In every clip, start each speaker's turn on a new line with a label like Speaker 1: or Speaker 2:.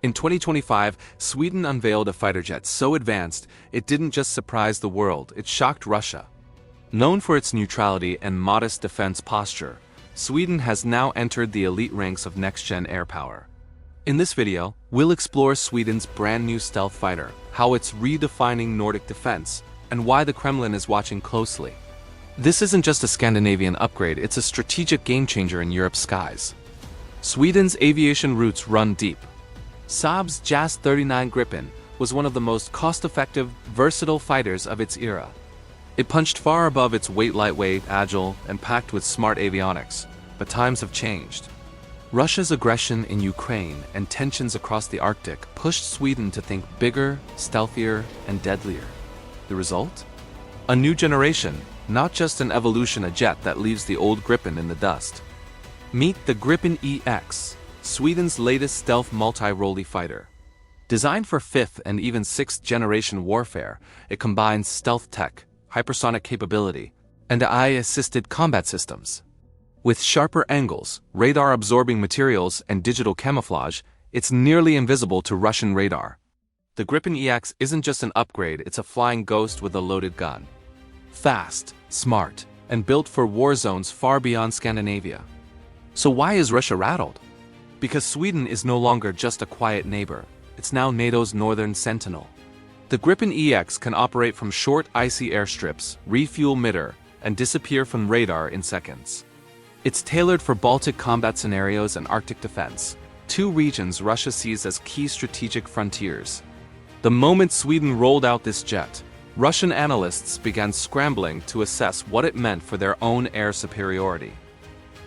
Speaker 1: In 2025, Sweden unveiled a fighter jet so advanced, it didn't just surprise the world, it shocked Russia. Known for its neutrality and modest defense posture, Sweden has now entered the elite ranks of next-gen air power. In this video, we'll explore Sweden's brand new stealth fighter, how it's redefining Nordic defense, and why the Kremlin is watching closely. This isn't just a Scandinavian upgrade, it's a strategic game-changer in Europe's skies. Sweden's aviation roots run deep. Saab's JAS-39 Gripen was one of the most cost-effective, versatile fighters of its era. It punched far above its weight, lightweight, agile, and packed with smart avionics, but times have changed. Russia's aggression in Ukraine and tensions across the Arctic pushed Sweden to think bigger, stealthier, and deadlier. The result? A new generation, not just an evolution, a jet that leaves the old Gripen in the dust. Meet the Gripen EX, Sweden's latest stealth multi-role fighter. Designed for 5th and even 6th generation warfare, it combines stealth tech, hypersonic capability, and AI-assisted combat systems. With sharper angles, radar-absorbing materials, and digital camouflage, it's nearly invisible to Russian radar. The Gripen EX isn't just an upgrade, it's a flying ghost with a loaded gun. Fast, smart, and built for war zones far beyond Scandinavia. So why is Russia rattled? Because Sweden is no longer just a quiet neighbor, it's now NATO's northern sentinel. The Gripen EX can operate from short icy airstrips, refuel mid-air, and disappear from radar in seconds. It's tailored for Baltic combat scenarios and Arctic defense, two regions Russia sees as key strategic frontiers. The moment Sweden rolled out this jet, Russian analysts began scrambling to assess what it meant for their own air superiority.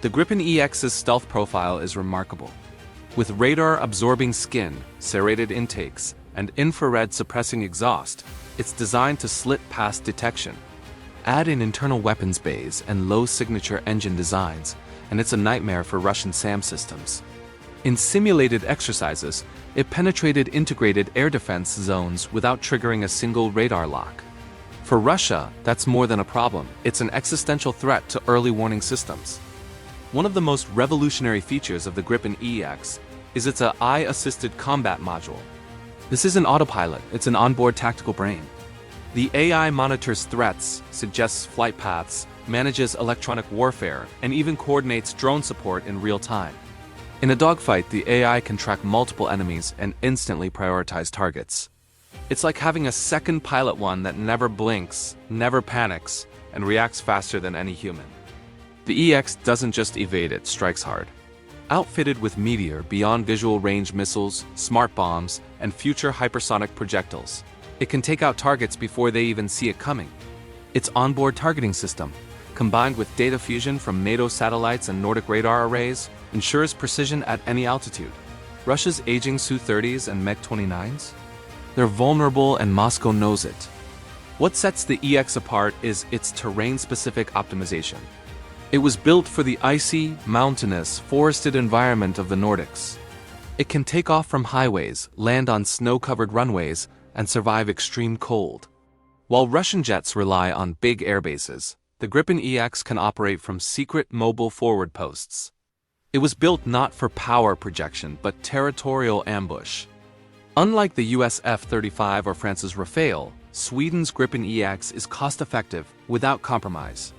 Speaker 1: The Gripen EX's stealth profile is remarkable. With radar-absorbing skin, serrated intakes, and infrared-suppressing exhaust, it's designed to slit past detection. Add in internal weapons bays and low-signature engine designs, and it's a nightmare for Russian SAM systems. In simulated exercises, it penetrated integrated air defense zones without triggering a single radar lock. For Russia, that's more than a problem, it's an existential threat to early warning systems. One of the most revolutionary features of the Gripen EX is its AI-assisted combat module. This isn't autopilot, it's an onboard tactical brain. The AI monitors threats, suggests flight paths, manages electronic warfare, and even coordinates drone support in real time. In a dogfight, the AI can track multiple enemies and instantly prioritize targets. It's like having a second pilot, one that never blinks, never panics, and reacts faster than any human. The EX doesn't just evade, it strikes hard. Outfitted with Meteor beyond visual range missiles, smart bombs, and future hypersonic projectiles, it can take out targets before they even see it coming. Its onboard targeting system, combined with data fusion from NATO satellites and Nordic radar arrays, ensures precision at any altitude. Russia's aging Su-30s and MiG-29s? They're vulnerable and Moscow knows it. What sets the EX apart is its terrain-specific optimization. It was built for the icy, mountainous, forested environment of the Nordics. It can take off from highways, land on snow-covered runways, and survive extreme cold. While Russian jets rely on big airbases, the Gripen EX can operate from secret mobile forward posts. It was built not for power projection but territorial ambush. Unlike the US F-35 or France's Rafale, Sweden's Gripen EX is cost-effective without compromise.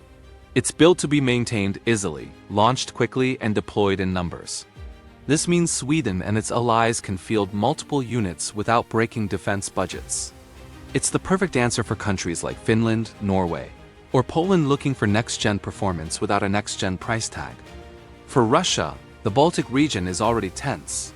Speaker 1: It's built to be maintained easily, launched quickly, and deployed in numbers. This means Sweden and its allies can field multiple units without breaking defense budgets. It's the perfect answer for countries like Finland, Norway, or Poland looking for next-gen performance without a next-gen price tag. For Russia, the Baltic region is already tense.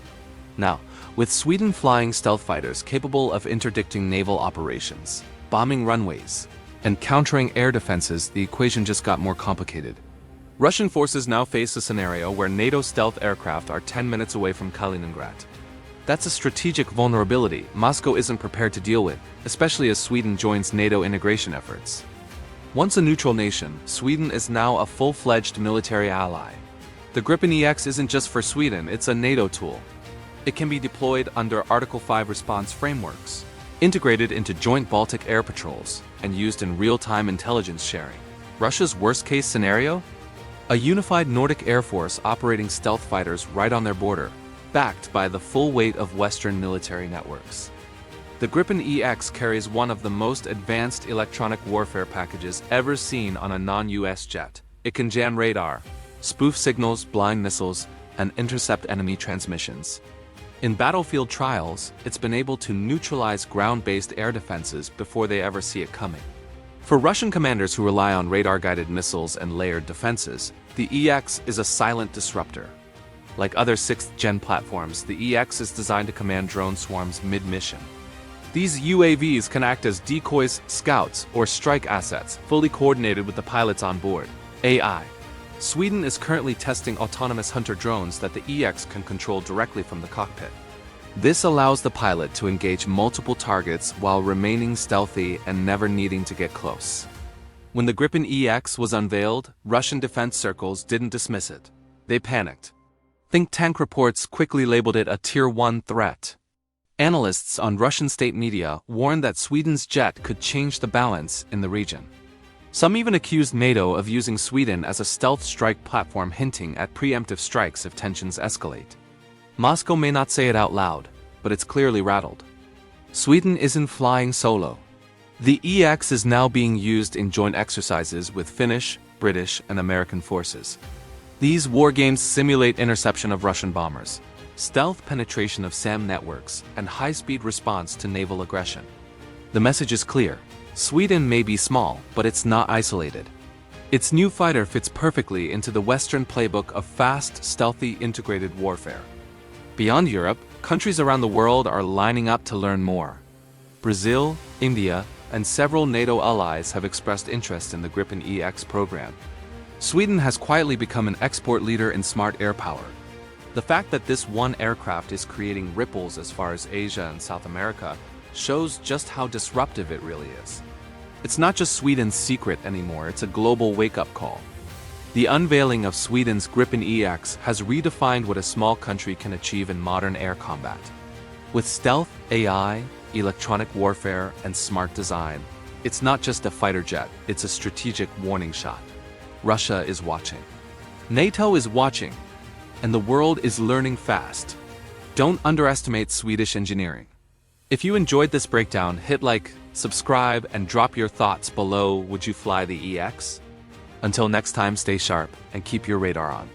Speaker 1: Now, with Sweden flying stealth fighters capable of interdicting naval operations, bombing runways, and countering air defenses, the equation just got more complicated. Russian forces now face a scenario where NATO stealth aircraft are 10 minutes away from Kaliningrad. That's a strategic vulnerability Moscow isn't prepared to deal with, especially as Sweden joins NATO integration efforts. Once a neutral nation, Sweden is now a full-fledged military ally. The Gripen EX isn't just for Sweden, it's a NATO tool. It can be deployed under Article 5 response frameworks, integrated into joint Baltic air patrols, and used in real-time intelligence sharing. Russia's worst-case scenario? A unified Nordic Air Force operating stealth fighters right on their border. backed by the full weight of Western military networks. The Gripen EX carries one of the most advanced electronic warfare packages ever seen on a non-US jet. It can jam radar, spoof signals, blind missiles, and intercept enemy transmissions. In battlefield trials, it's been able to neutralize ground-based air defenses before they ever see it coming. For Russian commanders who rely on radar-guided missiles and layered defenses, the EX is a silent disruptor. Like other 6th-gen platforms, the EX is designed to command drone swarms mid-mission. These UAVs can act as decoys, scouts, or strike assets, fully coordinated with the pilots on board. AI. Sweden is currently testing autonomous hunter drones that the EX can control directly from the cockpit. This allows the pilot to engage multiple targets while remaining stealthy and never needing to get close. When the Gripen EX was unveiled, Russian defense circles didn't dismiss it. They panicked. Think tank reports quickly labeled it a Tier 1 threat. Analysts on Russian state media warned that Sweden's jet could change the balance in the region. Some even accused NATO of using Sweden as a stealth strike platform, hinting at preemptive strikes if tensions escalate. Moscow may not say it out loud, but it's clearly rattled. Sweden isn't flying solo. The EX is now being used in joint exercises with Finnish, British, and American forces. These war games simulate interception of Russian bombers, stealth penetration of SAM networks, and high-speed response to naval aggression. The message is clear. Sweden may be small, but it's not isolated. Its new fighter fits perfectly into the Western playbook of fast, stealthy, integrated warfare. Beyond Europe, countries around the world are lining up to learn more. Brazil, India, and several NATO allies have expressed interest in the Gripen EX program. Sweden has quietly become an export leader in smart air power. The fact that this one aircraft is creating ripples as far as Asia and South America shows just how disruptive it really is. It's not just Sweden's secret anymore, it's a global wake-up call. The unveiling of Sweden's Gripen EX has redefined what a small country can achieve in modern air combat. With stealth, AI, electronic warfare, and smart design, it's not just a fighter jet, it's a strategic warning shot. Russia is watching. NATO is watching. And the world is learning fast. Don't underestimate Swedish engineering. If you enjoyed this breakdown, hit like, subscribe, and drop your thoughts below. Would you fly the EX? Until next time, stay sharp and keep your radar on.